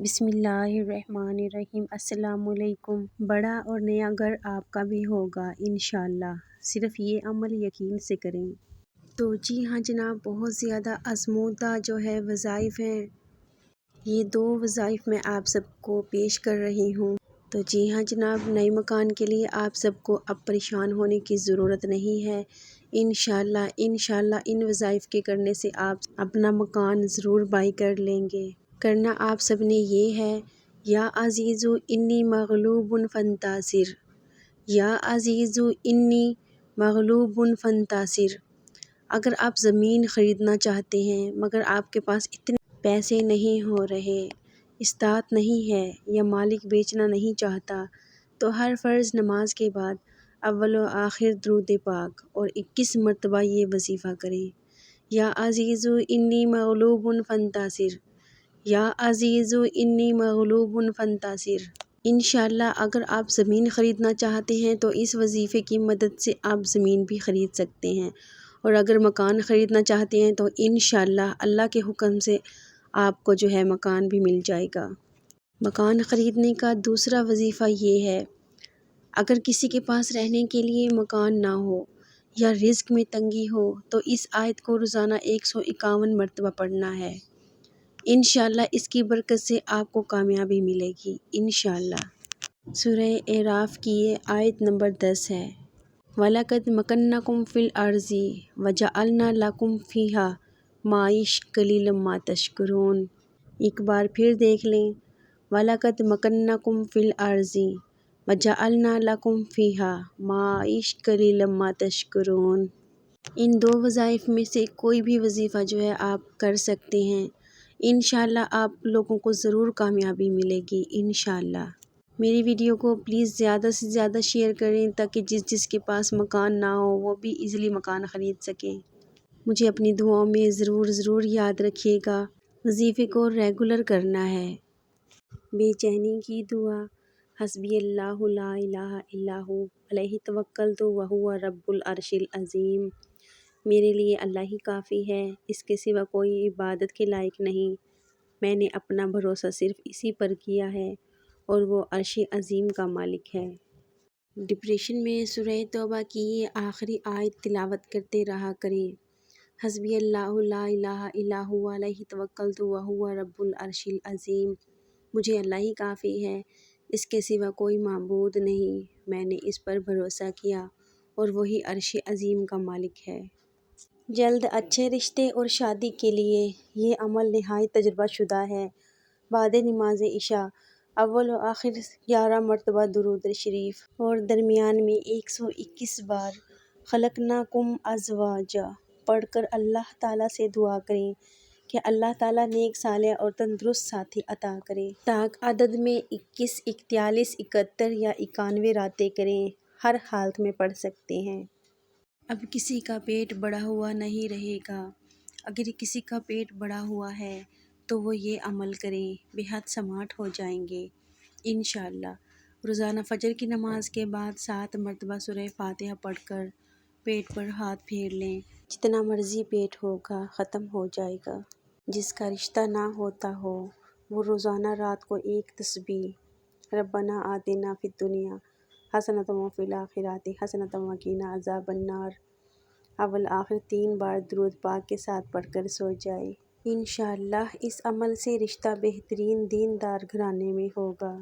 بسم اللہ الرحمن الرحیم۔ السلام علیکم۔ بڑا اور نیا گھر آپ کا بھی ہوگا انشاءاللہ، صرف یہ عمل یقین سے کریں۔ تو جی ہاں جناب، بہت زیادہ آزمودہ جو ہے وظائف ہیں، یہ 2 وظائف میں آپ سب کو پیش کر رہی ہوں۔ تو جی ہاں جناب، نئے مکان کے لیے آپ سب کو اب پریشان ہونے کی ضرورت نہیں ہے۔ انشاءاللہ ان وظائف کے کرنے سے آپ اپنا مکان ضرور بائی کر لیں گے۔ کرنا آپ سب نے یہ ہے، یا عزیزو انی مغلوب فانتصر، یا عزیزو انی مغلوب فانتصر۔ اگر آپ زمین خریدنا چاہتے ہیں مگر آپ کے پاس اتنے پیسے نہیں ہو رہے، استطاعت نہیں ہے، یا مالک بیچنا نہیں چاہتا، تو ہر فرض نماز کے بعد اول و آخر درود پاک اور 21 مرتبہ یہ وظیفہ کریں، یا عزیزو انی مغلوب فانتصر، یا عزیزو انی مغلوب فانتصر۔ انشاءاللہ اگر آپ زمین خریدنا چاہتے ہیں تو اس وظیفے کی مدد سے آپ زمین بھی خرید سکتے ہیں، اور اگر مکان خریدنا چاہتے ہیں تو انشاءاللہ اللہ کے حکم سے آپ کو جو ہے مکان بھی مل جائے گا۔ مکان خریدنے کا دوسرا وظیفہ یہ ہے، اگر کسی کے پاس رہنے کے لیے مکان نہ ہو یا رزق میں تنگی ہو تو اس آیت کو روزانہ 151 مرتبہ پڑھنا ہے۔ انشاءاللہ اس کی برکت سے آپ کو کامیابی ملے گی انشاءاللہ۔ سورہ اعراف کی یہ آیت نمبر 10 ہے۔ وَلَقَدْ مَكَّنَّاكُمْ فِي الْأَرْضِ وَجَعَلْنَا لَكُمْ فِيهَا مَعَائِشَ قَلِيلًا مَا تَشْكُرُونَ۔ ایک بار پھر دیکھ لیں، وَلَقَدْ مَكَّنَّاكُمْ فِي الْأَرْضِ وَجَعَلْنَا لَكُمْ فِيهَا مَعَائِشَ قَلِيلًا مَا تَشْكُرُونَ۔ ان 2 وظائف میں سے کوئی بھی وظیفہ جو ہے آپ کر سکتے ہیں، انشاءاللہ آپ لوگوں کو ضرور کامیابی ملے گی انشاءاللہ۔ میری ویڈیو کو پلیز زیادہ سے زیادہ شیئر کریں تاکہ جس کے پاس مکان نہ ہو وہ بھی ایزیلی مکان خرید سکیں۔ مجھے اپنی دعاؤں میں ضرور یاد رکھیے گا۔ وظیفے کو ریگولر کرنا ہے۔ بے چینی کی دعا، حسبی اللہ لا الہ الا ہو علیہ توکلت وہو رب العرش العظیم۔ میرے لیے اللہ ہی کافی ہے، اس کے سوا کوئی عبادت کے لائق نہیں۔ میں نے اپنا بھروسہ صرف اسی پر کیا ہے اور وہ عرش عظیم کا مالک ہے۔ ڈپریشن میں سورہ توبہ کی یہ آخری آیت تلاوت کرتے رہا کریں، حسبی اللہ لا الہ الا ہو علیہ توکلت وہو رب العرش العظیم۔ مجھے اللہ ہی کافی ہے، اس کے سوا کوئی معبود نہیں، میں نے اس پر بھروسہ کیا اور وہی عرش عظیم کا مالک ہے۔ جلد اچھے رشتے اور شادی کے لیے یہ عمل نہایت تجربہ شدہ ہے۔ بعد نماز عشاء اول و آخر 11 مرتبہ درود شریف اور درمیان میں 121 بار خلقناکم ازواجا پڑھ کر اللہ تعالیٰ سے دعا کریں کہ اللہ تعالیٰ نیک صالح اور تندرست ساتھی عطا کرے۔ طاق عدد میں 21، 41، 71 یا 91 راتیں کریں، ہر حالت میں پڑھ سکتے ہیں۔ اب کسی کا پیٹ بڑھا ہوا نہیں رہے گا۔ اگر کسی کا پیٹ بڑھا ہوا ہے تو وہ یہ عمل کریں، بے حد سمارٹ ہو جائیں گے انشاءاللہ۔ روزانہ فجر کی نماز کے بعد 7 مرتبہ سورہ فاتحہ پڑھ کر پیٹ پر ہاتھ پھیر لیں، جتنا مرضی پیٹ ہوگا ختم ہو جائے گا۔ جس کا رشتہ نہ ہوتا ہو وہ روزانہ رات کو ایک تسبیح ربنا آتنا فی الدنیا حسنۃ وفی الآخرۃ حسنۃ وقنا عذاب النار اول آخر 3 بار درود پاک کے ساتھ پڑھ کر سو جائے۔ انشاءاللہ اس عمل سے رشتہ بہترین دیندار گھرانے میں ہوگا۔